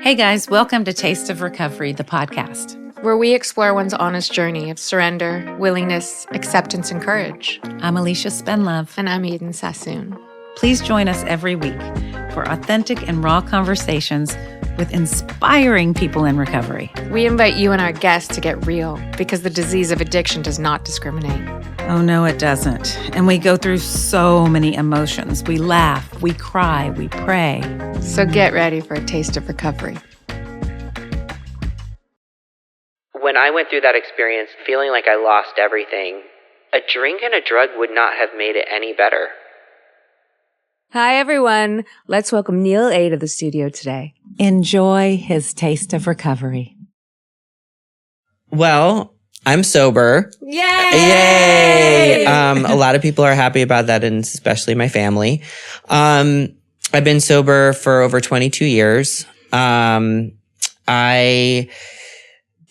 Hey guys, welcome to Taste of Recovery, the podcast, where we explore one's honest journey of surrender, willingness, acceptance, and courage. I'm Alicia Spenlove. And I'm Eden Sassoon. Please join us every week for authentic and raw conversations with inspiring people in recovery. We invite you and our guests to get real because the disease of addiction does not discriminate. Oh, no, it doesn't. And we go through so many emotions. We laugh, we cry, we pray. So get ready for a taste of recovery. When I went through that experience, feeling like I lost everything, a drink and a drug would not have made it any better. Hi, everyone. Let's welcome Neil A. to the studio today. Enjoy his taste of recovery. Well, I'm sober. Yay! A lot of people are happy about that, and especially my family. I've been sober for over 22 years. I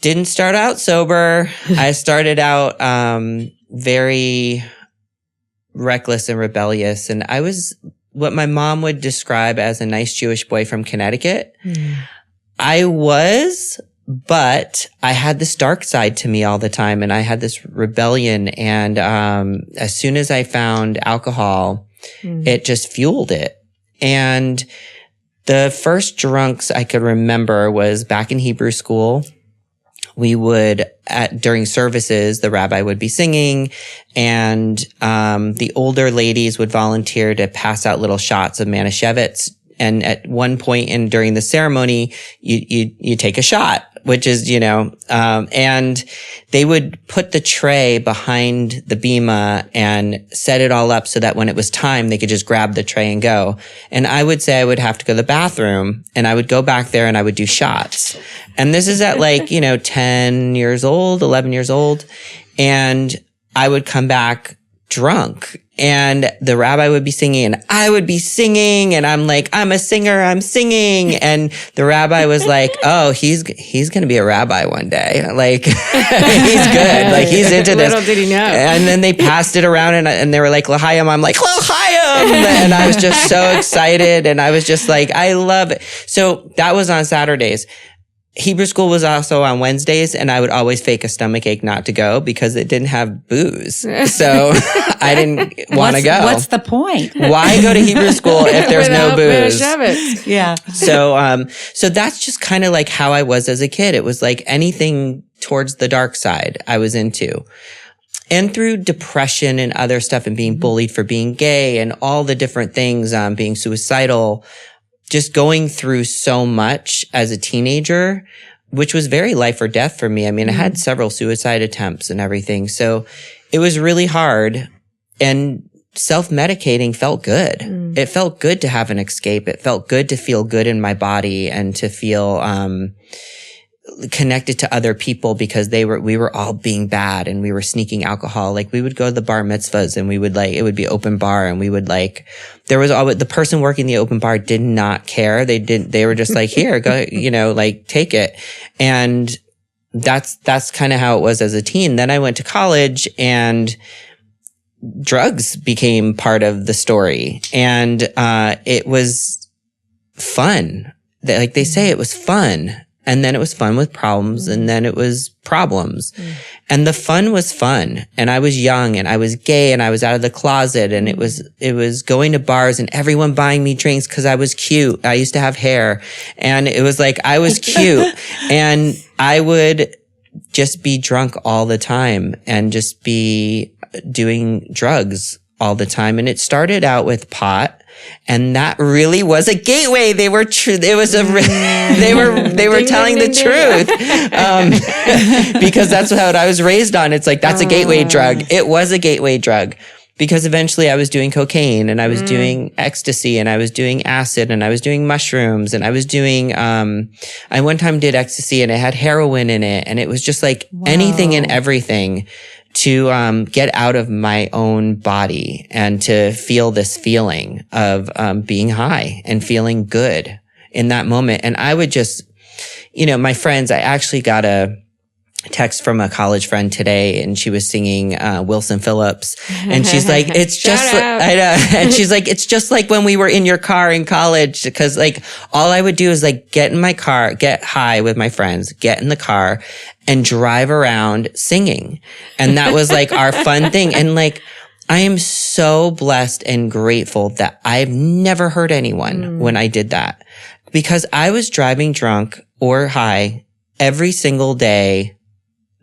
didn't start out sober. I started out very reckless and rebellious, and I was what my mom would describe as a nice Jewish boy from Connecticut. I was, but I had this dark side to me all the time, and I had this rebellion. And as soon as I found alcohol, it just fueled it. And the first drunks I could remember was back in Hebrew school. We would, during services, the rabbi would be singing, and the older ladies would volunteer to pass out little shots of Manischewitz. And at one point during the ceremony, you take a shot, which is, and they would put the tray behind the bima and set it all up so that when it was time, they could just grab the tray and go. And I would say I would have to go to the bathroom, and I would go back there and I would do shots. And this is at 10 years old, 11 years old. And I would come back drunk, and the rabbi would be singing and I would be singing, and I'm like, I'm a singer, I'm singing. And the rabbi was like, oh, he's going to be a rabbi one day. Like, he's good. Like, he's into this. Little did he know. And then they passed it around, and they were like, L'chaim. I'm like, L'chaim. And I was just so excited. And I was just like, I love it. So that was on Saturdays. Hebrew school was also on Wednesdays, and I would always fake a stomach ache not to go because it didn't have booze. So I didn't want to go. What's the point? Why go to Hebrew school if there's no booze? Yeah. So that's just kind of like how I was as a kid. It was like anything towards the dark side I was into. And through depression and other stuff, and being bullied for being gay and all the different things, being suicidal, just going through so much as a teenager, which was very life or death for me. I mean, I had several suicide attempts and everything. So it was really hard, and self-medicating felt good. It felt good to have an escape. It felt good to feel good in my body and to feel, connected to other people, because we were all being bad, and we were sneaking alcohol. Like, we would go to the bar mitzvahs, and we would it would be open bar, and we would there was always the person working the open bar did not care. They were just like, here, go, take it. And that's kind of how it was as a teen. Then I went to college, and drugs became part of the story, and it was fun. Like they say, it was fun. And then it was fun with problems, and then it was problems. And the fun was fun. And I was young, and I was gay, and I was out of the closet, and it was going to bars and everyone buying me drinks because I was cute. I used to have hair, and it was like I was cute. And I would just be drunk all the time and just be doing drugs all the time. And it started out with pot. And that really was a gateway. They were true. It was they were telling the truth. Because that's what I was raised on. It's like, that's a gateway drug. It was a gateway drug, because eventually I was doing cocaine, and I was doing ecstasy, and I was doing acid, and I was doing mushrooms, and I was doing, I one time did ecstasy, and it had heroin in it. And it was just like anything and everything to get out of my own body and to feel this feeling of being high and feeling good in that moment. And I would just, my friends, I actually got a text from a college friend today, and she was singing Wilson Phillips, and she's like, it's just I know. And she's like, it's just like when we were in your car in college, because like all I would do is like get in my car, get high with my friends, get in the car and drive around singing. And that was like our fun thing. And like I am so blessed and grateful that I've never hurt anyone when I did that, because I was driving drunk or high every single day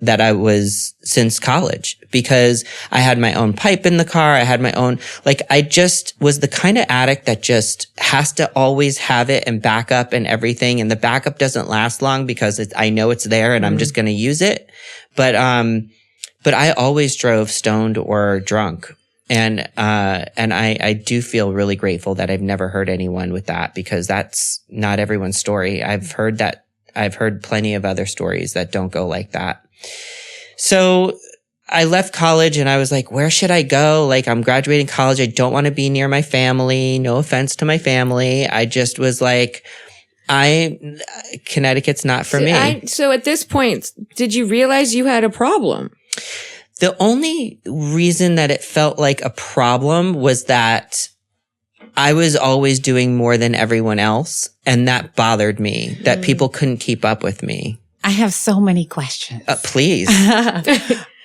that I was since college, because I had my own pipe in the car. I had my own, like, I just was the kind of addict that just has to always have it and back up and everything. And the backup doesn't last long because I know it's there and I'm just going to use it. But I always drove stoned or drunk. And I do feel really grateful that I've never hurt anyone with that, because that's not everyone's story. I've heard plenty of other stories that don't go like that. So I left college and I was like, where should I go? Like, I'm graduating college. I don't want to be near my family. No offense to my family. I just was like, Connecticut's not for me. So at this point, did you realize you had a problem? The only reason that it felt like a problem was that I was always doing more than everyone else. And that bothered me, that people couldn't keep up with me. I have so many questions. Please.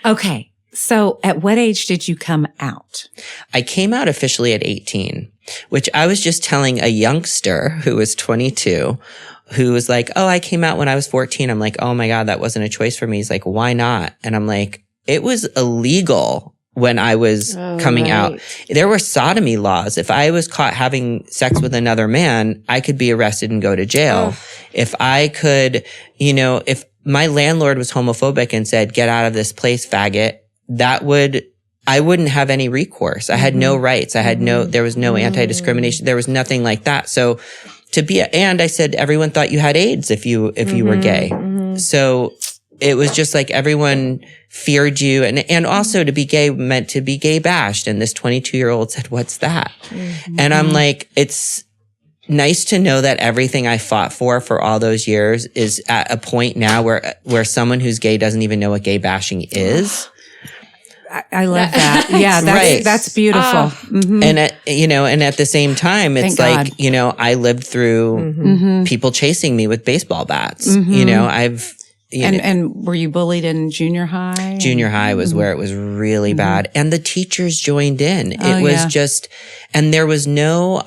Okay. So at what age did you come out? I came out officially at 18, which I was just telling a youngster who was 22, who was like, oh, I came out when I was 14. I'm like, oh my God, that wasn't a choice for me. He's like, why not? And I'm like, it was illegal when I was coming out. There were sodomy laws. If I was caught having sex with another man, I could be arrested and go to jail. If I could, if my landlord was homophobic and said, get out of this place, faggot, I wouldn't have any recourse. I had no rights. There was no anti-discrimination. There was nothing like that. So and I said, everyone thought you had AIDS if you were gay. So it was just like everyone feared you. And also to be gay meant to be gay bashed. And this 22-year-old said, what's that? And I'm like, it's nice to know that everything I fought for all those years is at a point now where someone who's gay doesn't even know what gay bashing is. I love that. Yeah, that's beautiful. And at the same time, it's like, I lived through people chasing me with baseball bats. And were you bullied in junior high? Junior high was where it was really bad. And the teachers joined in. It was just, and there was no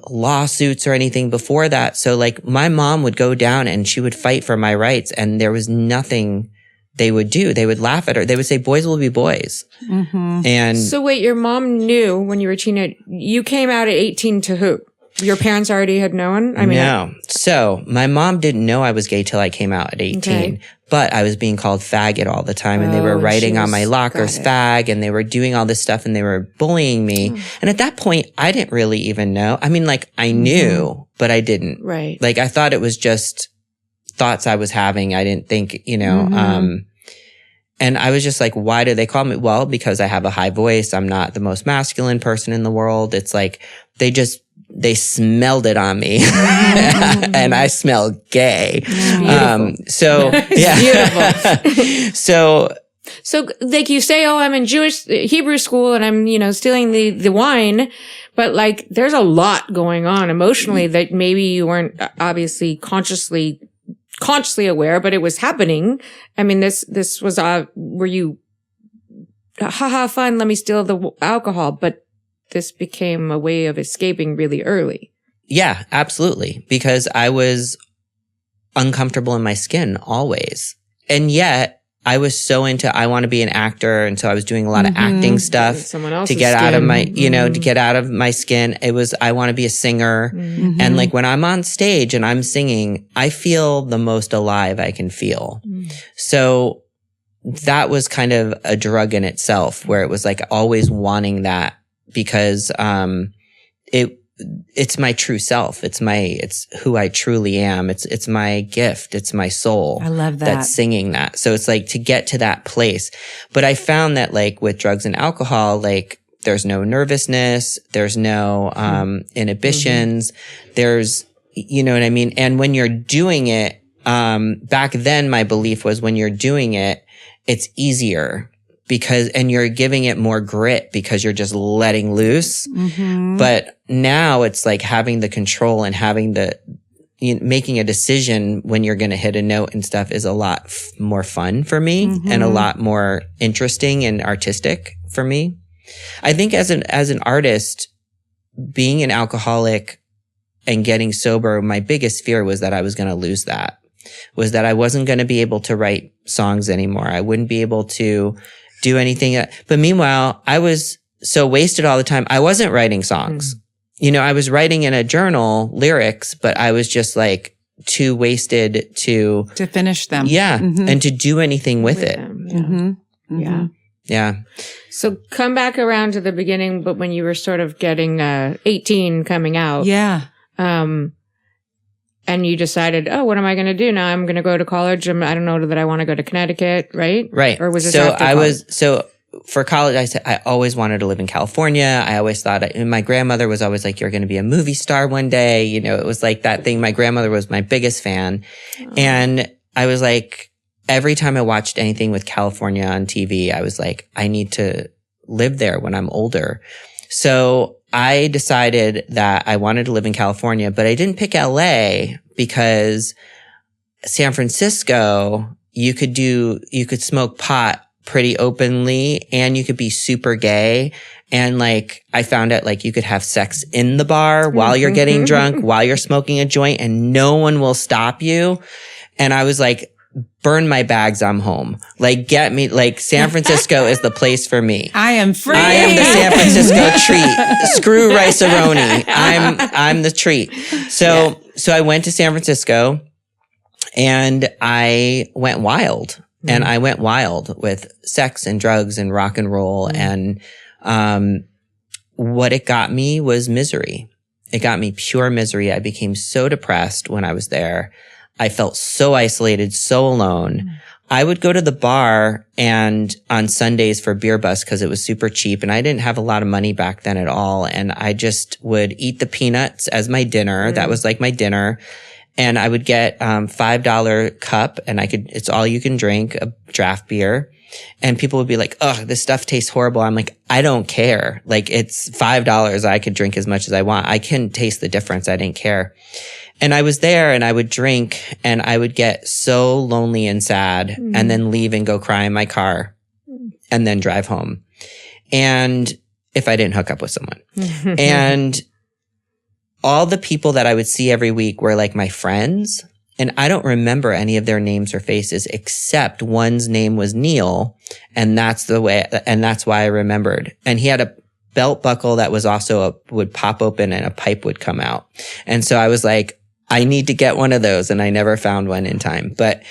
lawsuits or anything before that. So like my mom would go down and she would fight for my rights, and there was nothing they would do. They would laugh at her. They would say, boys will be boys. And so wait, your mom knew when you were a teenager, you came out at 18 to who? Your parents already had known? No. So my mom didn't know I was gay till I came out at 18, but I was being called faggot all the time, and they were writing on my lockers fag, and they were doing all this stuff, and they were bullying me. And at that point, I didn't really even know. I mean, like I knew, but I didn't. Right. Like I thought it was just thoughts I was having. I didn't think, and I was just like, why do they call me? Well, because I have a high voice. I'm not the most masculine person in the world. It's like, they smelled it on me and I smell gay. So like you say, oh, I'm in Hebrew school and I'm, stealing the wine, but like there's a lot going on emotionally that maybe you weren't obviously consciously aware, but it was happening. I mean, this was, were you, haha, fun, let me steal the alcohol, but this became a way of escaping really early. Yeah, absolutely. Because I was uncomfortable in my skin always. And yet I was so into, I want to be an actor. And so I was doing a lot of acting stuff to get out of my, to get out of my skin. It was, I want to be a singer. And like when I'm on stage and I'm singing, I feel the most alive I can feel. So that was kind of a drug in itself, where it was like always wanting that. Because it's my true self. It's who I truly am. It's my gift. It's my soul. I love that. That's singing that. So it's like to get to that place. But I found that like with drugs and alcohol, like there's no nervousness, there's no inhibitions, there's, you know what I mean? And when you're doing it, back then my belief was when you're doing it, it's easier and you're giving it more grit because you're just letting loose. Mm-hmm. But now it's like having the control and having making a decision when you're going to hit a note and stuff is a lot more fun for me and a lot more interesting and artistic for me. I think as an artist, being an alcoholic and getting sober, my biggest fear was that I was going to lose that, was that I wasn't going to be able to write songs anymore. I wouldn't be able to do anything. But meanwhile, I was so wasted all the time. I wasn't writing songs. I was writing in a journal lyrics, but I was just like too wasted to finish them. Yeah. And to do anything with it. Yeah. So come back around to the beginning, but when you were sort of getting 18 coming out. Yeah. And you decided, oh, what am I going to do now? I'm going to go to college. I don't know that I want to go to Connecticut, right? Right. Or was this after college? For college, I said, I always wanted to live in California. I always thought, and my grandmother was always like, you're going to be a movie star one day. It was like that thing. My grandmother was my biggest fan. And I was like, every time I watched anything with California on TV, I was like, I need to live there when I'm older. So I decided that I wanted to live in California, but I didn't pick LA because San Francisco, you could smoke pot pretty openly and you could be super gay. And like, I found out like you could have sex in the bar while you're getting drunk, while you're smoking a joint, and no one will stop you. And I was like, burn my bags, I'm home. Like, get me, like, San Francisco is the place for me. I am free. I am the San Francisco treat. Screw Rice-A-Roni. I'm the treat. So I went to San Francisco and I went wild. And I went wild with sex and drugs and rock and roll. And what it got me was misery. It got me pure misery. I became so depressed when I was there. I felt so isolated, so alone. I would go to the bar and on Sundays for beer bus because it was super cheap and I didn't have a lot of money back then at all. And I just would eat the peanuts as my dinner. That was like my dinner. And I would get $5 cup and it's all you can drink, a draft beer. And people would be like, oh, this stuff tastes horrible. I'm like, I don't care. Like, it's $5. I could drink as much as I want. I can taste the difference. I didn't care. And I was there and I would drink and I would get so lonely and sad and then leave and go cry in my car and then drive home. And if I didn't hook up with someone. And all the people that I would see every week were like my friends. And I don't remember any of their names or faces except one's name was Neil. And that's why I remembered. And he had a belt buckle that was also would pop open and a pipe would come out. And so I was like, I need to get one of those. And I never found one in time. But,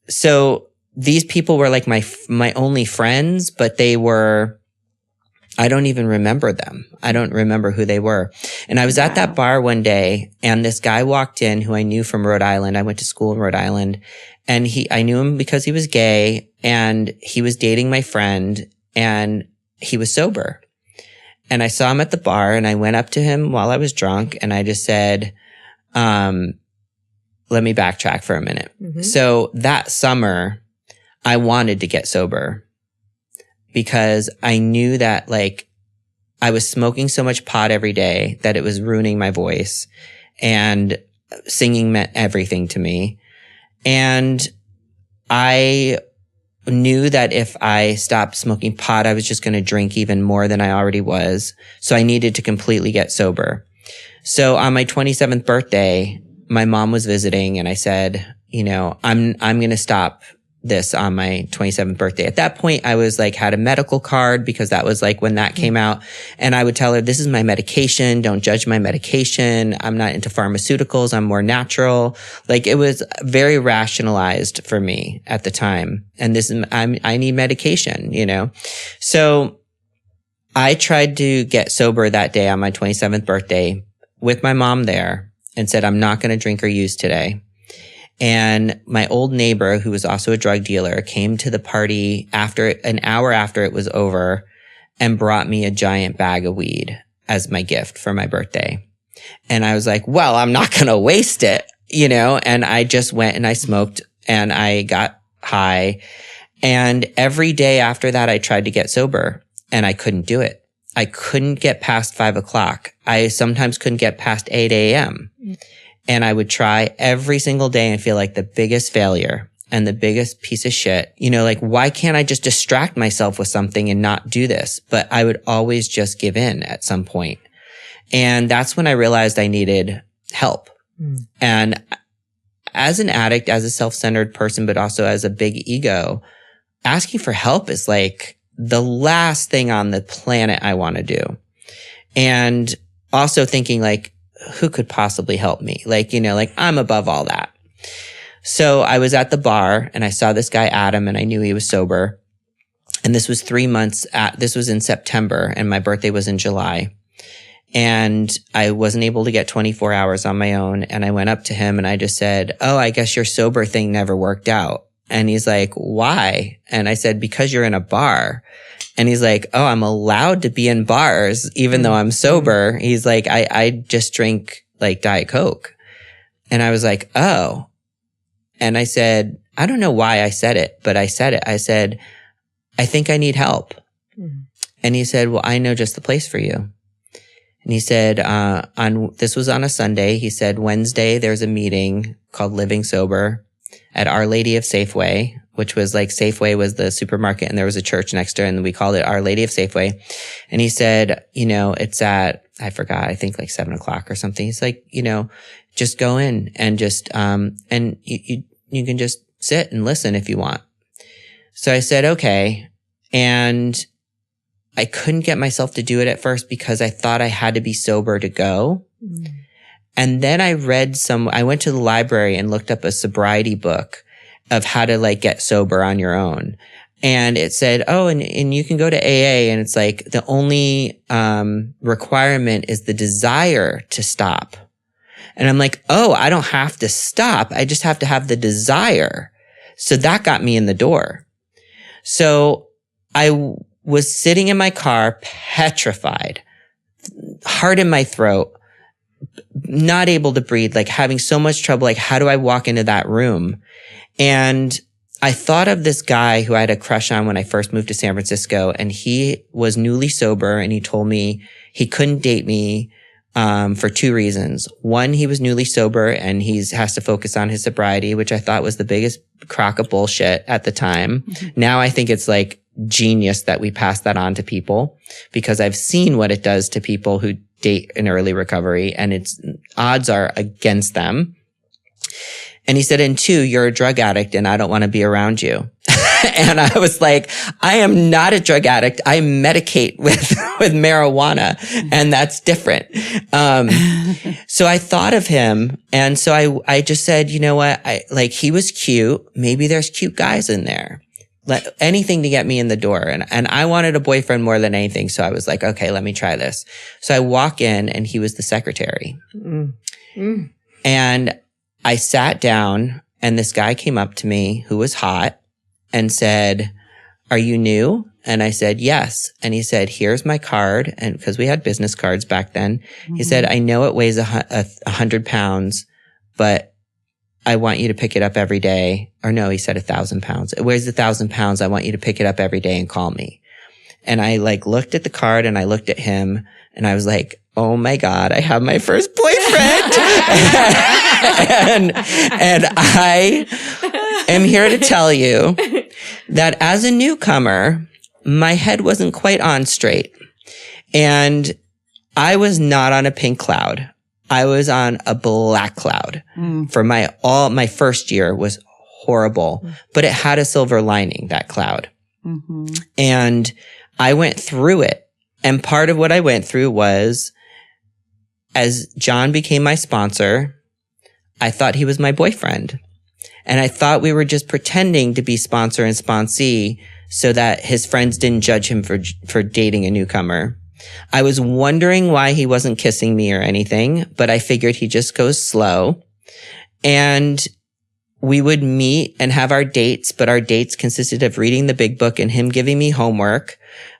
so these people were like my only friends, but I don't even remember them. I don't remember who they were. And I was at that bar one day and this guy walked in who I knew from Rhode Island. I went to school in Rhode Island and I knew him because he was gay and he was dating my friend and he was sober. And I saw him at the bar and I went up to him while I was drunk and I just said, let me backtrack for a minute. So that summer I wanted to get sober because I knew that like I was smoking so much pot every day that it was ruining my voice and singing meant everything to me. And I knew that if I stopped smoking pot, I was just going to drink even more than I already was. So I needed to completely get sober. So on my 27th birthday, my mom was visiting and I said, I'm going to stop this on my 27th birthday. At that point, I was like, had a medical card because that was like when that came out. And I would tell her, this is my medication. Don't judge my medication. I'm not into pharmaceuticals. I'm more natural. Like it was very rationalized for me at the time. And I need medication, So I tried to get sober that day on my 27th birthday with my mom there and said, I'm not going to drink or use today. And my old neighbor, who was also a drug dealer, came to the party an hour after it was over and brought me a giant bag of weed as my gift for my birthday. And I was like, well, I'm not going to waste it. and I just went and I smoked and I got high. And every day after that, I tried to get sober and I couldn't do it. I couldn't get past 5 o'clock. I sometimes couldn't get past 8 a.m. And I would try every single day and feel like the biggest failure and the biggest piece of shit. Like, why can't I just distract myself with something and not do this? But I would always just give in at some point. And that's when I realized I needed help. And as an addict, as a self-centered person, but also as a big ego, asking for help is like the last thing on the planet I want to do. And also thinking like, who could possibly help me? Like, I'm above all that. So I was at the bar and I saw this guy, Adam, and I knew he was sober. And this was 3 months this was in September and my birthday was in July. And I wasn't able to get 24 hours on my own. And I went up to him and I just said, oh, I guess your sober thing never worked out. And he's like, why? And I said, because you're in a bar. And he's like, oh, I'm allowed to be in bars even though I'm sober. He's like, I just drink like Diet Coke. And I was like, oh. And I said, I don't know why I said it, but I said it. I said, I think I need help. And he said, well, I know just the place for you. And he said, this was on a Sunday. He said, Wednesday, there's a meeting called Living Sober at Our Lady of Safeway, which was like Safeway was the supermarket and there was a church next to it and we called it Our Lady of Safeway. And he said, it's at, I forgot, I think like 7 o'clock or something. He's like, just go in and just, and you can just sit and listen if you want. So I said, okay. And I couldn't get myself to do it at first because I thought I had to be sober to go. And then I went to the library and looked up a sobriety book of how to like get sober on your own. And it said, oh, and you can go to AA and it's like the only, requirement is the desire to stop. And I'm like, oh, I don't have to stop. I just have to have the desire. So that got me in the door. So I was sitting in my car, petrified, heart in my throat, not able to breathe, like having so much trouble. Like, how do I walk into that room? And I thought of this guy who I had a crush on when I first moved to San Francisco, and he was newly sober, and he told me he couldn't date me for 2 reasons. One, he was newly sober and has to focus on his sobriety, which I thought was the biggest crock of bullshit at the time. Now I think it's like genius that we pass that on to people because I've seen what it does to people who date in early recovery and its odds are against them. And he said, and 2, you're a drug addict and I don't want to be around you. And I was like, I am not a drug addict. I medicate with marijuana and that's different. So I thought of him. And so I just said, you know what? He was cute. Maybe there's cute guys in there. Anything to get me in the door. And I wanted a boyfriend more than anything. So I was like, okay, let me try this. So I walk in and he was the secretary. And I sat down and this guy came up to me who was hot and said, are you new? And I said, yes. And he said, here's my card. And because we had business cards back then, he said, I know it weighs 100 pounds, but I want you to pick it up every day. Or no, he said 1,000 pounds. It weighs 1,000 pounds. I want you to pick it up every day and call me. And I looked at the card and I looked at him and I was like, oh my God, I have my first boyfriend. and I am here to tell you that as a newcomer, my head wasn't quite on straight. And I was not on a pink cloud. I was on a black cloud. For my first year was horrible, but it had a silver lining, that cloud. And I went through it. And part of what I went through was, as John became my sponsor, I thought he was my boyfriend. And I thought we were just pretending to be sponsor and sponsee so that his friends didn't judge him for dating a newcomer. I was wondering why he wasn't kissing me or anything, but I figured he just goes slow. And we would meet and have our dates, but our dates consisted of reading the big book and him giving me homework.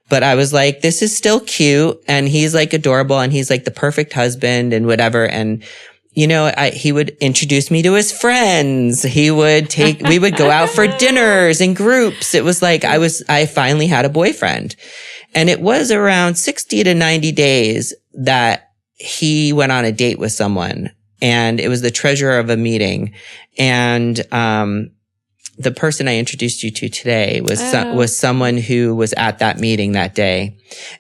But I was like, this is still cute. And he's like adorable and he's like the perfect husband and whatever. And he would introduce me to his friends. We would go out for dinners in groups. It was like I finally had a boyfriend. And it was around 60 to 90 days that he went on a date with someone, and it was the treasurer of a meeting. And, the person I introduced you to today was someone who was at that meeting that day.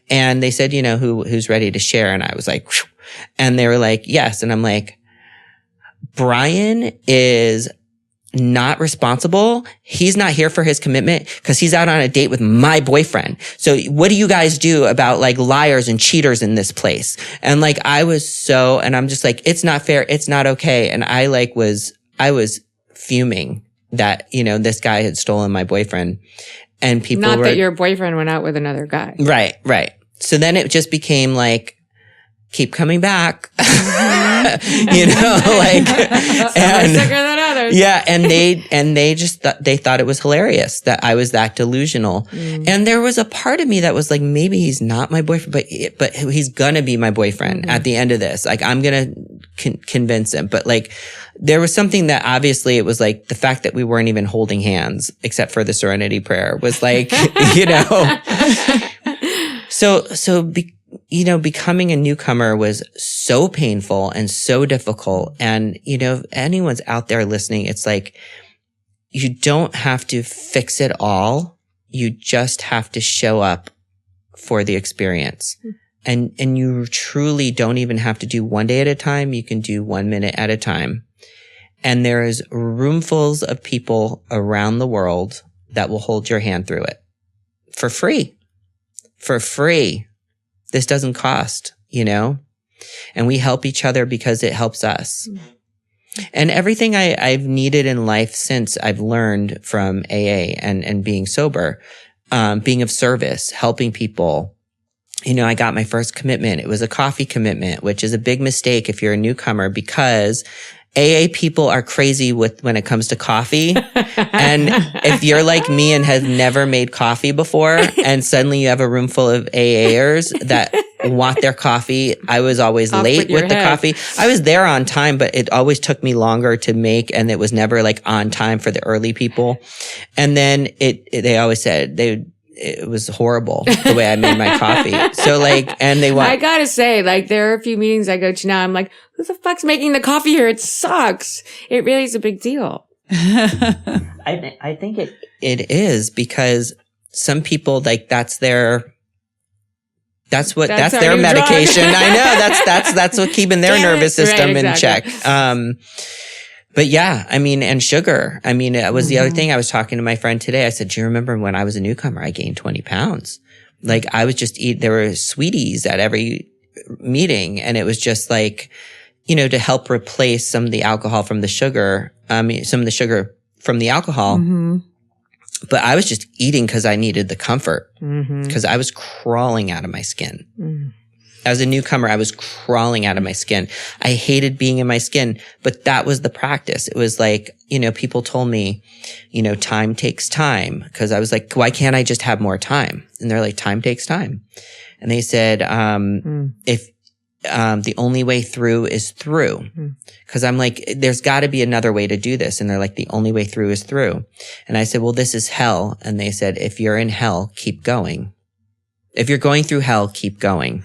And they said, who's ready to share? And I was like, whew. And they were like, yes. And I'm like, Brian is not responsible. He's not here for his commitment because he's out on a date with my boyfriend. So what do you guys do about like liars and cheaters in this place? And like, and I'm just like, it's not fair. It's not okay. And I was fuming that, this guy had stolen my boyfriend, and people not that your boyfriend went out with another guy. Right. So then it just became like, keep coming back, and sicker than others. Yeah. And they just they thought it was hilarious that I was that delusional. And there was a part of me that was like, maybe he's not my boyfriend, but he's gonna be my boyfriend at the end of this. Like, I'm gonna convince him. But like, there was something that obviously it was like the fact that we weren't even holding hands except for the serenity prayer was like, becoming a newcomer was so painful and so difficult. And, if anyone's out there listening, it's like, you don't have to fix it all. You just have to show up for the experience. And you truly don't even have to do one day at a time. You can do 1 minute at a time. And there's roomfuls of people around the world that will hold your hand through it for free. This doesn't cost, and we help each other because it helps us. And everything I've needed in life since I've learned from AA and being sober, being of service, helping people. I got my first commitment. It was a coffee commitment, which is a big mistake if you're a newcomer, because AA people are crazy when it comes to coffee. And if you're like me and have never made coffee before, and suddenly you have a room full of AAers that want their coffee, I was always late with the coffee. I was there on time, but it always took me longer to make, and it was never like on time for the early people. And then they always said it was horrible the way I made my coffee. So I gotta say, there are a few meetings I go to now. I'm like, who the fuck's making the coffee here? It sucks. It really is a big deal. I think it is, because some people that's their medication. I know that's what keeping their nervous system in check. But yeah, and sugar. It was the other thing. I was talking to my friend today. I said, do you remember when I was a newcomer, I gained 20 pounds? Like, I was just there were sweeties at every meeting. And it was just like, to help replace some of the alcohol from the sugar, some of the sugar from the alcohol. But I was just eating because I needed the comfort, because I was crawling out of my skin. As a newcomer, I was crawling out of my skin. I hated being in my skin, but that was the practice. It was like, people told me, time takes time, because I was like, why can't I just have more time? And they're like, time takes time. And they said, if the only way through is through. Because I'm like, there's got to be another way to do this. And they're like, the only way through is through. And I said, well, this is hell. And they said, if you're in hell, keep going. If you're going through hell, keep going.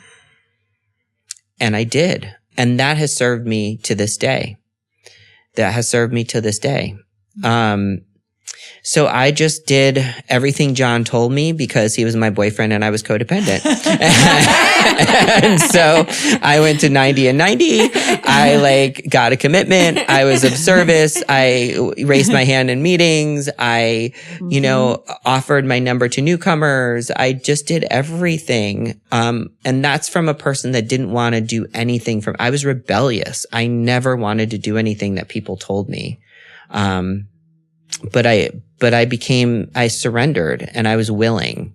And I did. And that has served me to this day. So I just did everything John told me, because he was my boyfriend and I was codependent. And so I went to 90 and 90. I got a commitment. I was of service. I raised my hand in meetings. I, offered my number to newcomers. I just did everything. And that's from a person that didn't want to do anything I was rebellious. I never wanted to do anything that people told me. But I surrendered, and I was willing.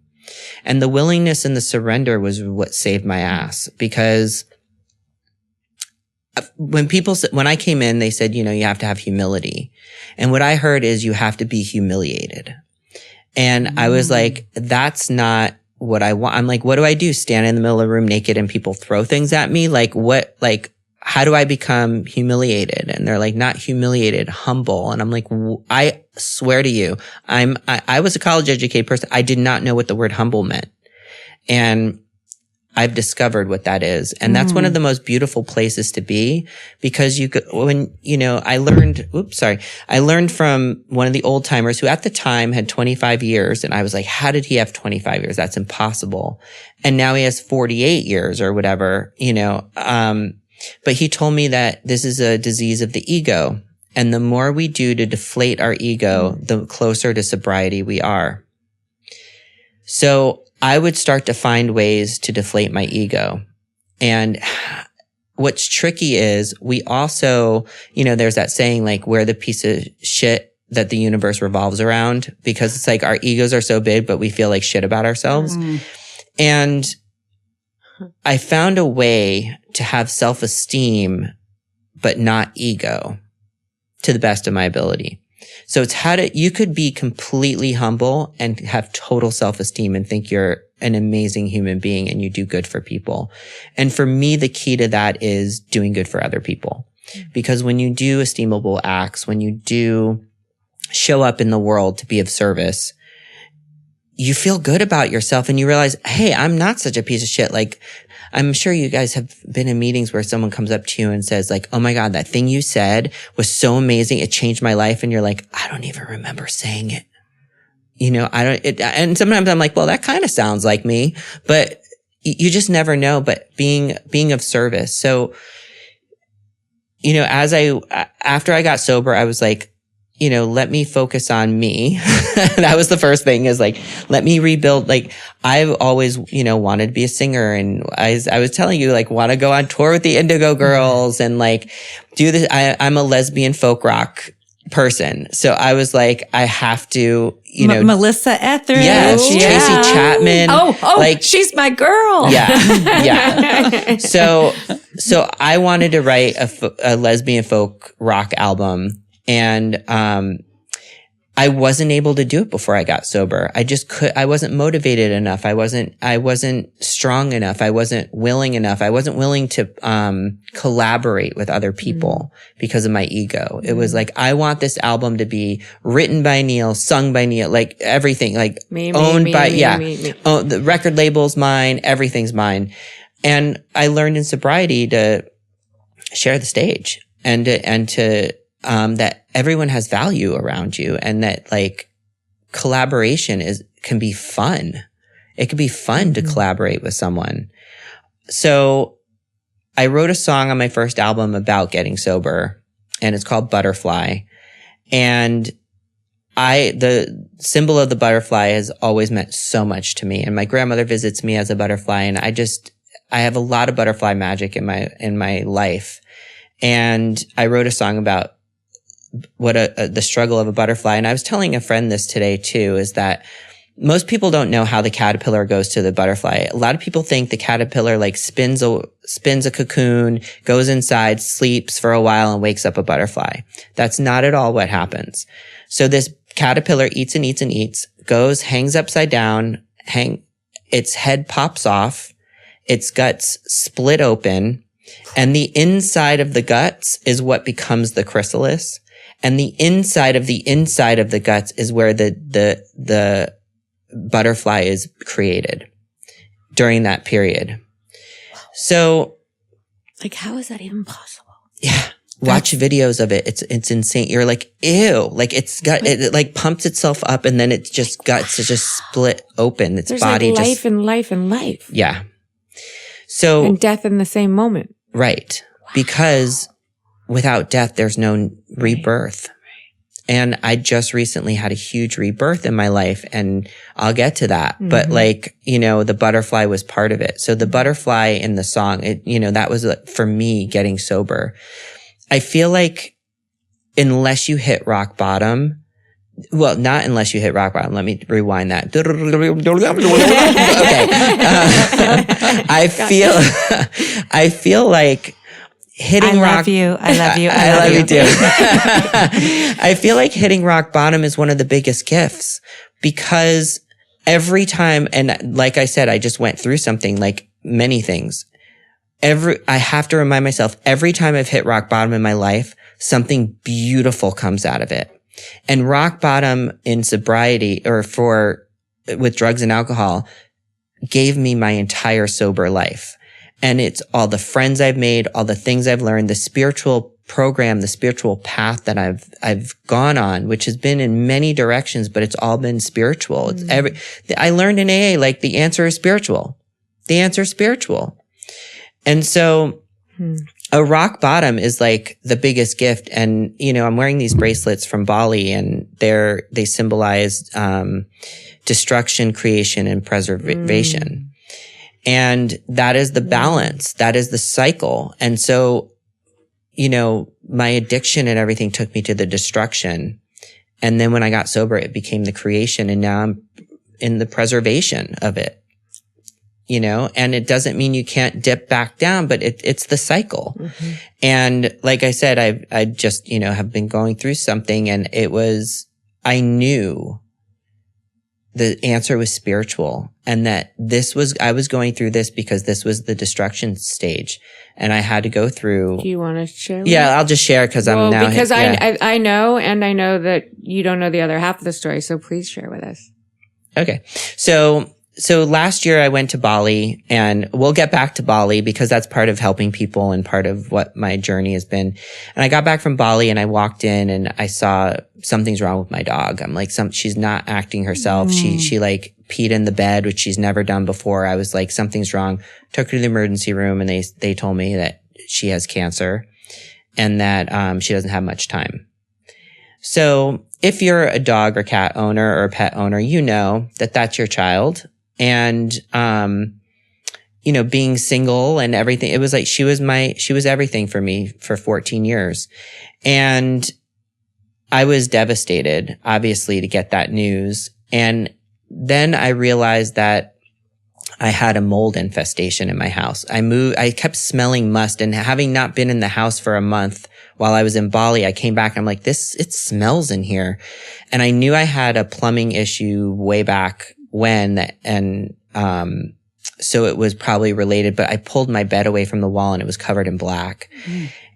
And the willingness and the surrender was what saved my ass, because when I came in, they said, you have to have humility. And what I heard is you have to be humiliated. And I was like, that's not what I want. I'm like, what do I do? Stand in the middle of the room naked and people throw things at me? Like what? Like, how do I become humiliated? And they're like, not humiliated, humble. And I'm like, I swear to you, I was a college educated person. I did not know what the word humble meant. And I've discovered what that is. And that's one of the most beautiful places to be, because I learned from one of the old timers who at the time had 25 years. And I was like, how did he have 25 years? That's impossible. And now he has 48 years or whatever, but he told me that this is a disease of the ego. And the more we do to deflate our ego, the closer to sobriety we are. So I would start to find ways to deflate my ego. And what's tricky is we also, there's that saying like, we're the piece of shit that the universe revolves around, because it's like our egos are so big, but we feel like shit about ourselves. And I found a way to have self-esteem, but not ego, to the best of my ability. So it's you could be completely humble and have total self-esteem and think you're an amazing human being and you do good for people. And for me, the key to that is doing good for other people. Because when you do esteemable acts, when you do show up in the world to be of service, you feel good about yourself and you realize, hey, I'm not such a piece of shit. Like, I'm sure you guys have been in meetings where someone comes up to you and says like, oh my God, that thing you said was so amazing. It changed my life. And you're like, I don't even remember saying it. And sometimes I'm like, well, that kind of sounds like me, but you just never know. But being of service. So, after I got sober, I was like, let me focus on me. That was the first thing, is like, let me rebuild. Like, I've always, wanted to be a singer. And I was telling you, like, want to go on tour with the Indigo Girls and like do this. I'm a lesbian folk rock person. So I was like, I have to, Melissa Etheridge. Yes, Tracy Chapman. Oh, like, she's my girl. Yeah. So I wanted to write a lesbian folk rock album. And, I wasn't able to do it before I got sober. I wasn't motivated enough. I wasn't strong enough. I wasn't willing enough. I wasn't willing to, collaborate with other people because of my ego. It was like, I want this album to be written by Neil, sung by Neil, like everything, like owned by, Oh, the record label's mine. Everything's mine. And I learned in sobriety to share the stage and to that everyone has value around you, and that like collaboration can be fun. It can be fun to collaborate with someone. So I wrote a song on my first album about getting sober, and it's called Butterfly. And the symbol of the butterfly has always meant so much to me. And my grandmother visits me as a butterfly, and I have a lot of butterfly magic in my life. And I wrote a song about what the struggle of a butterfly. And I was telling a friend this today too, is that most people don't know how the caterpillar goes to the butterfly. A lot of people think the caterpillar like spins a cocoon, goes inside, sleeps for a while, and wakes up a butterfly. That's not at all what happens. So this caterpillar eats and eats and eats, goes, hangs upside down, its head pops off, its guts split open, and the inside of the guts is what becomes the chrysalis. And the inside of the guts is where the butterfly is created during that period. So, like, how is that even possible? Yeah. Watch videos of it. It's insane. You're like, ew. Like it like pumps itself up, and then it just guts to just split open. Its There's body like just life and life. Yeah. So and death in the same moment. Right. Wow. Because without death, there's no rebirth. And I just recently had a huge rebirth in my life, and I'll get to that. But like, the butterfly was part of it. So the butterfly in the song, that was for me getting sober. I feel like unless you hit rock bottom, well, not unless you hit rock bottom. Let me rewind that. Okay. I feel like hitting rock. I love you. I love you too. I feel like hitting rock bottom is one of the biggest gifts, because every time, and like I said, I just went through something, like many things. I have to remind myself every time I've hit rock bottom in my life, something beautiful comes out of it. And rock bottom in sobriety or with drugs and alcohol gave me my entire sober life. And it's all the friends I've made, all the things I've learned, the spiritual program, the spiritual path that I've gone on, which has been in many directions, but it's all been spiritual. I learned in AA, like the answer is spiritual. The answer is spiritual. And so a rock bottom is like the biggest gift. And, I'm wearing these bracelets from Bali and they symbolize, destruction, creation, and preservation. And that is the balance. That is the cycle. And so, my addiction and everything took me to the destruction. And then when I got sober, it became the creation. And now I'm in the preservation of it. And it doesn't mean you can't dip back down, but it's the cycle. Mm-hmm. And like I said, I just, have been going through something and I knew the answer was spiritual and that I was going through this because this was the destruction stage and I had to go through. Do you want to share? Yeah, I'll just share because I'm now. Because I know, and I know that you don't know the other half of the story. So please share with us. Okay. So last year I went to Bali and we'll get back to Bali because that's part of helping people and part of what my journey has been. And I got back from Bali and I walked in and I saw something's wrong with my dog. I'm like, she's not acting herself. She like peed in the bed, which she's never done before. I was like, something's wrong. Took her to the emergency room and they told me that she has cancer and that, she doesn't have much time. So if you're a dog or cat owner or a pet owner, that that's your child. And, being single and everything, it was like she was everything for me for 14 years. And I was devastated, obviously, to get that news. And then I realized that I had a mold infestation in my house. I kept smelling must, and having not been in the house for a month while I was in Bali, I came back and I'm like, it smells in here. And I knew I had a plumbing issue way back when, and so it was probably related, but I pulled my bed away from the wall and it was covered in black.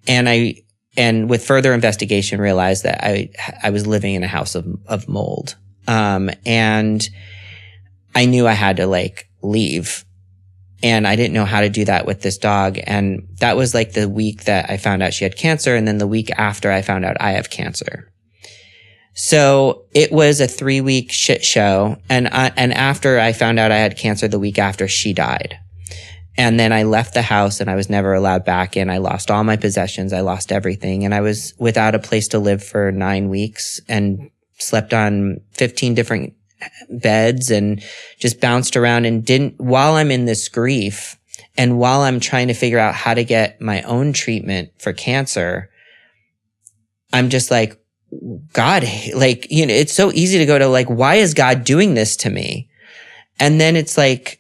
And with further investigation realized that I was living in a house of mold. And I knew I had to like leave, and I didn't know how to do that with this dog. And that was like the week that I found out she had cancer. And then the week after I found out I have cancer. So it was a 3-week shit show. And after I found out I had cancer, the week after, she died. And then I left the house and I was never allowed back in. I lost all my possessions. I lost everything. And I was without a place to live for 9 weeks and slept on 15 different beds and just bounced around and while I'm in this grief and while I'm trying to figure out how to get my own treatment for cancer, I'm just like, God, like, it's so easy to go to like, why is God doing this to me? And then it's like,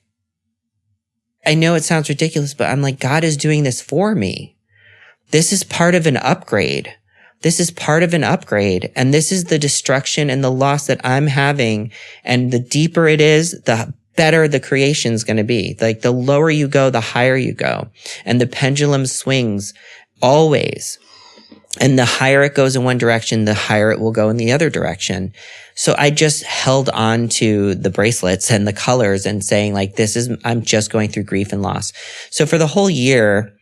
I know it sounds ridiculous, but I'm like, God is doing this for me. This is part of an upgrade. This is part of an upgrade. And this is the destruction and the loss that I'm having. And the deeper it is, the better the creation's going to be. Like the lower you go, the higher you go. And the pendulum swings always. And the higher it goes in one direction, the higher it will go in the other direction. So I just held on to the bracelets and the colors and saying like, I'm just going through grief and loss. So for the whole year,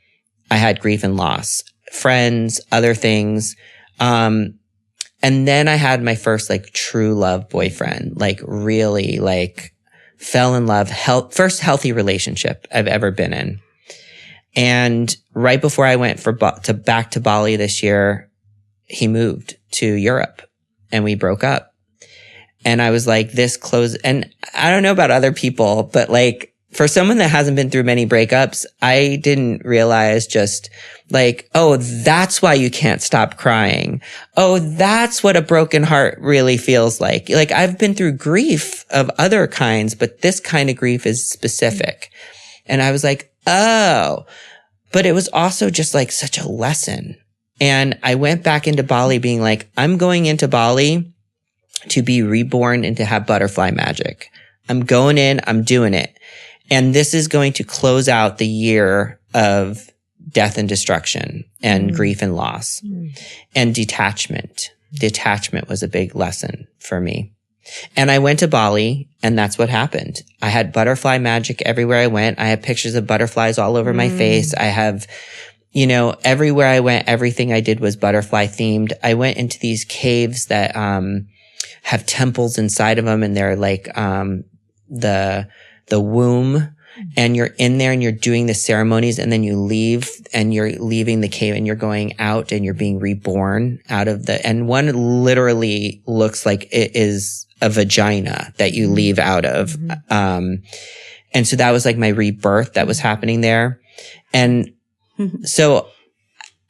I had grief and loss, friends, other things. And then I had my first like true love boyfriend, like really like fell in love, first healthy relationship I've ever been in. And right before I went back to Bali this year, he moved to Europe and we broke up. And I was like, this close. And I don't know about other people, but like for someone that hasn't been through many breakups, I didn't realize just like, oh, that's why you can't stop crying. Oh, that's what a broken heart really feels like. Like I've been through grief of other kinds, but this kind of grief is specific. And I was like, oh, but it was also just like such a lesson. And I went back into Bali being like, I'm going into Bali to be reborn and to have butterfly magic. I'm going in, I'm doing it. And this is going to close out the year of death and destruction and grief and loss and detachment. Detachment was a big lesson for me. And I went to Bali, and that's what happened. I had butterfly magic everywhere I went. I have pictures of butterflies all over my face. I have, you know, everywhere I went, everything I did was butterfly themed. I went into these caves that have temples inside of them, and they're like the womb. And you're in there and you're doing the ceremonies, and then you leave and you're leaving the cave and you're going out and you're being reborn out of and one literally looks like it is a vagina that you leave out of. And so that was like my rebirth that was happening there. And so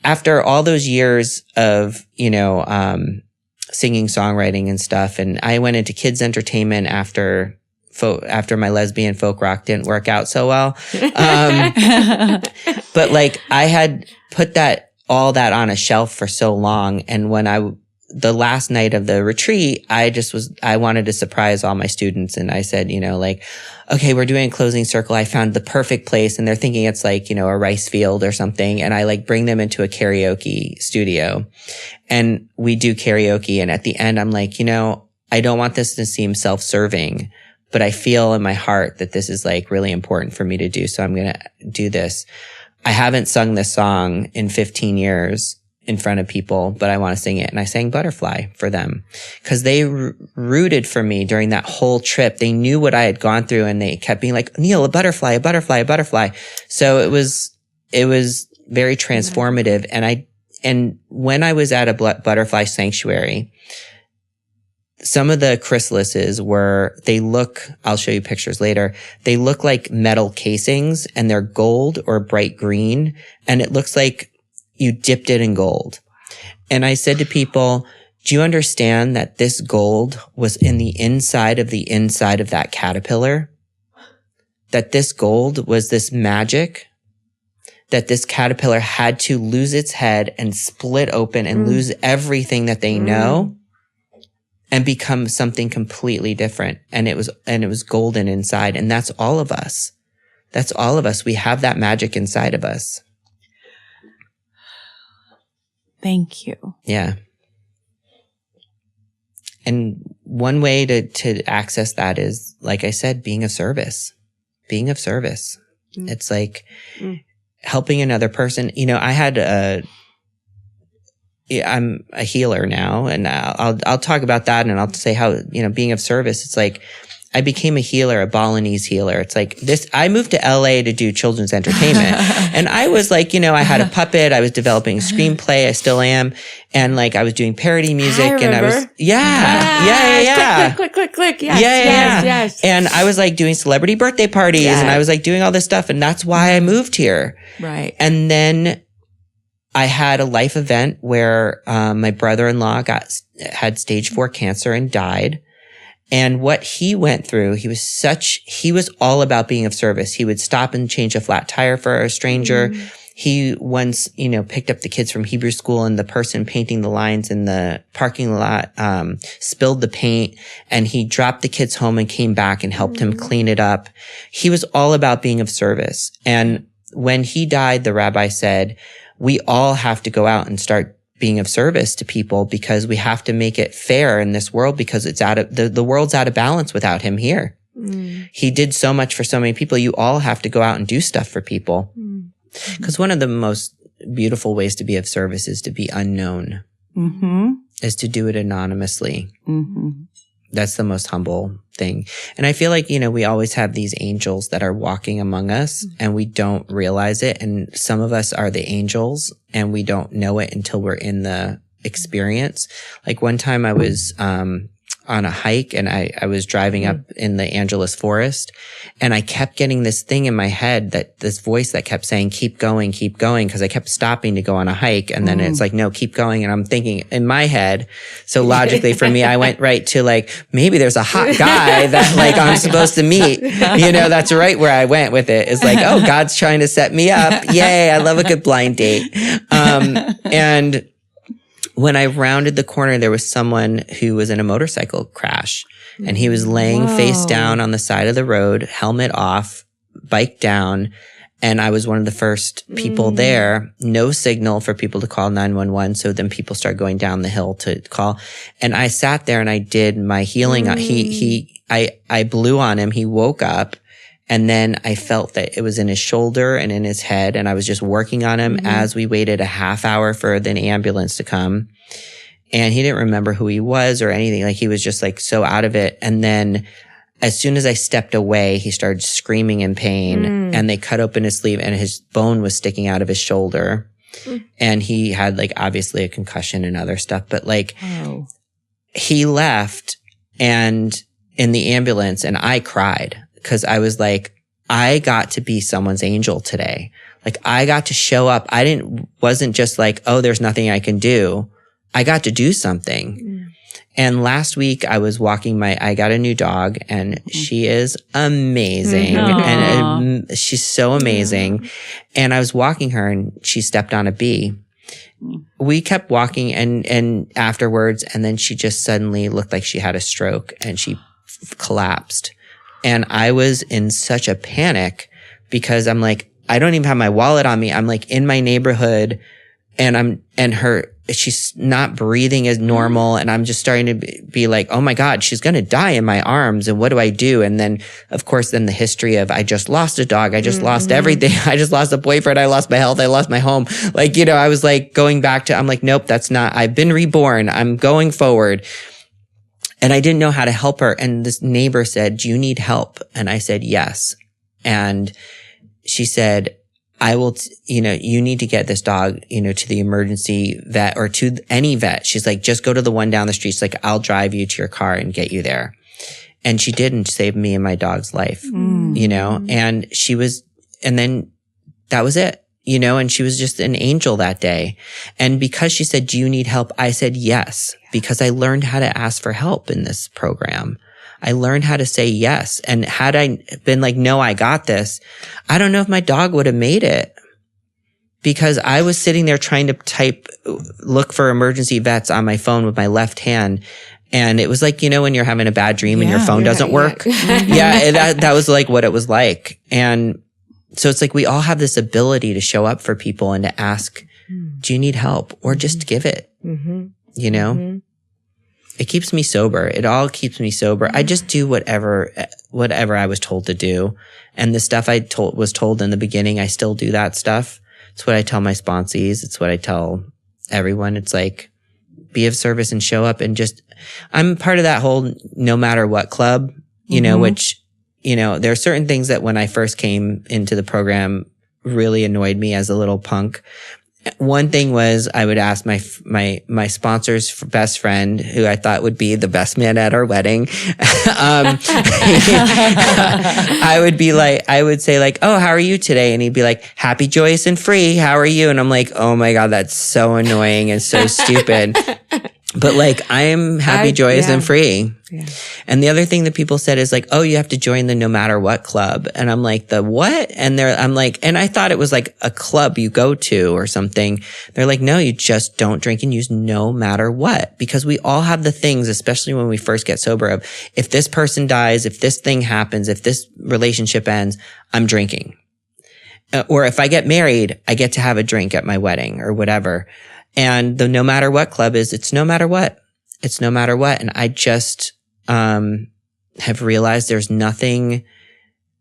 after all those years of, you know, singing, songwriting and stuff, and I went into kids entertainment after my lesbian folk rock didn't work out so well. But like I had put all that on a shelf for so long. And when the last night of the retreat, I wanted to surprise all my students. And I said, you know, like, okay, we're doing a closing circle. I found the perfect place. And they're thinking it's like, you know, a rice field or something. And I like bring them into a karaoke studio and we do karaoke. And at the end, I'm like, you know, I don't want this to seem self-serving, but I feel in my heart that this is like really important for me to do. So I'm going to do this. I haven't sung this song in 15 years in front of people, but I want to sing it. And I sang Butterfly for them because they rooted for me during that whole trip. They knew what I had gone through and they kept being like, Neil, a butterfly, a butterfly, a butterfly. So it was very transformative. And when I was at a butterfly sanctuary, some of the chrysalises I'll show you pictures later. They look like metal casings and they're gold or bright green. And it looks like you dipped it in gold. And I said to people, do you understand that this gold was in the inside of that caterpillar? That this gold was this magic, that this caterpillar had to lose its head and split open and lose everything that they know and become something completely different. And it was golden inside. And that's all of us. That's all of us. We have that magic inside of us. Thank you. Yeah. And one way to access that is, like I said, being of service. Being of service. It's like helping another person. You know, I'm a healer now, and I'll talk about that, and I'll say how, you know, being of service, it's like I became a healer, a Balinese healer. It's like I moved to LA to do children's entertainment. And I was like, you know, I had a puppet. I was developing a screenplay. I still am. And like, I was doing parody music. And I was, yeah. Click. Yes. And I was like doing celebrity birthday parties and I was like doing all this stuff. And that's why I moved here. Right. And then I had a life event where my brother-in-law had stage 4 cancer and died. And what he went through, he was all about being of service. He would stop and change a flat tire for a stranger. He once, you know, picked up the kids from Hebrew school, and the person painting the lines in the parking lot spilled the paint, and he dropped the kids home and came back and helped him clean it up. He was all about being of service. And when he died, the rabbi said, we all have to go out and start being of service to people, because we have to make it fair in this world, because it's the world's out of balance without him here. He did so much for so many people. You all have to go out and do stuff for people. Because one of the most beautiful ways to be of service is to be unknown, is to do it anonymously. That's the most humble thing. And I feel like, you know, we always have these angels that are walking among us and we don't realize it. And some of us are the angels and we don't know it until we're in the experience. Like one time I was, on a hike and I was driving up in the Angeles forest, and I kept getting this thing in my head, this voice that kept saying, keep going, because I kept stopping to go on a hike. And then it's like, no, keep going. And I'm thinking in my head, so logically for me, I went right to like, maybe there's a hot guy that like I'm supposed to meet. You know, that's right where I went with it. It's like, oh, God's trying to set me up. Yay. I love a good blind date. And when I rounded the corner, there was someone who was in a motorcycle crash, and he was laying face down on the side of the road, helmet off, bike down. And I was one of the first people there. No signal for people to call 911. So then people start going down the hill to call. And I sat there and I did my healing. I blew on him. He woke up. And then I felt that it was in his shoulder and in his head. And I was just working on him as we waited a half hour for the ambulance to come. And he didn't remember who he was or anything. Like he was just like so out of it. And then as soon as I stepped away, he started screaming in pain and they cut open his sleeve and his bone was sticking out of his shoulder. And he had like obviously a concussion and other stuff, but like he left and in the ambulance and I cried because I was like, I got to be someone's angel today. Like I got to show up. Wasn't just like, oh, there's nothing I can do. I got to do something. And last week I was walking I got a new dog and she is amazing. And she's so amazing. And I was walking her and she stepped on a bee. We kept walking and afterwards, and then she just suddenly looked like she had a stroke and she collapsed. And I was in such a panic because I'm like, I don't even have my wallet on me. I'm like in my neighborhood and she's not breathing as normal. And I'm just starting to be like, oh my God, she's going to die in my arms. And what do I do? And then of course, then the history of, I just lost a dog. I just lost everything. I just lost a boyfriend. I lost my health. I lost my home. Like, I was like going back to, I'm like, nope, I've been reborn. I'm going forward. And I didn't know how to help her. And this neighbor said, do you need help? And I said, yes. And she said, I will, you need to get this dog, to the emergency vet or to any vet. She's like, just go to the one down the street. She's like, I'll drive you to your car and get you there. And she did and saved me and my dog's life, and then that was it, and she was just an angel that day. And because she said, do you need help? I said, yes, because I learned how to ask for help in this program. I learned how to say yes. And had I been like, no, I got this, I don't know if my dog would have made it because I was sitting there trying to look for emergency vets on my phone with my left hand. And it was like, when you're having a bad dream and your phone doesn't work. That was like what it was like. And so it's like we all have this ability to show up for people and to ask, do you need help? Or just give it, It keeps me sober. It all keeps me sober. I just do whatever I was told to do. And the stuff I was told in the beginning, I still do that stuff. It's what I tell my sponsees. It's what I tell everyone. It's like, be of service and show up and I'm part of that whole no matter what club, which, there are certain things that when I first came into the program really annoyed me as a little punk. One thing was I would ask my sponsor's best friend, who I thought would be the best man at our wedding. I would say like, oh, how are you today? And he'd be like, happy, joyous, and free. How are you? And I'm like, oh my God, that's so annoying and so stupid. But like, I'm happy, joyous, and free. Yeah. And the other thing that people said is like, oh, you have to join the no matter what club. And I'm like, the what? And I'm like, and I thought it was like a club you go to or something. They're like, no, you just don't drink and use no matter what. Because we all have the things, especially when we first get sober, of if this person dies, if this thing happens, if this relationship ends, I'm drinking. Or if I get married, I get to have a drink at my wedding or whatever. And the no matter what club it's no matter what. It's no matter what. And I just, have realized there's nothing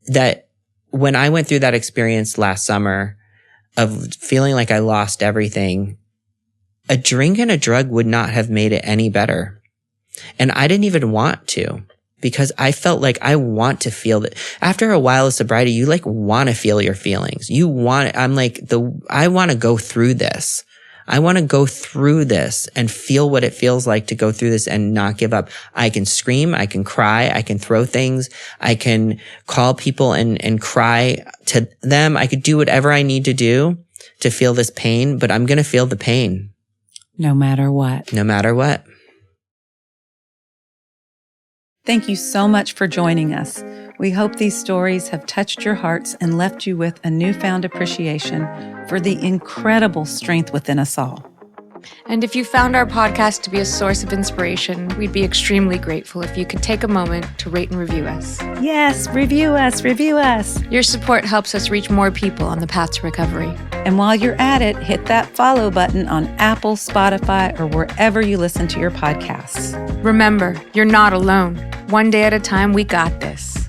that when I went through that experience last summer of feeling like I lost everything, a drink and a drug would not have made it any better. And I didn't even want to, because I felt like I want to feel that after a while of sobriety, you like want to feel your feelings. I want to go through this. I want to go through this and feel what it feels like to go through this and not give up. I can scream. I can cry. I can throw things. I can call people and cry to them. I could do whatever I need to do to feel this pain, but I'm going to feel the pain. No matter what. No matter what. Thank you so much for joining us. We hope these stories have touched your hearts and left you with a newfound appreciation for the incredible strength within us all. And if you found our podcast to be a source of inspiration, we'd be extremely grateful if you could take a moment to rate and review us. Yes, review us, review us. Your support helps us reach more people on the path to recovery. And while you're at it, hit that follow button on Apple, Spotify, or wherever you listen to your podcasts. Remember, you're not alone. One day at a time, we got this.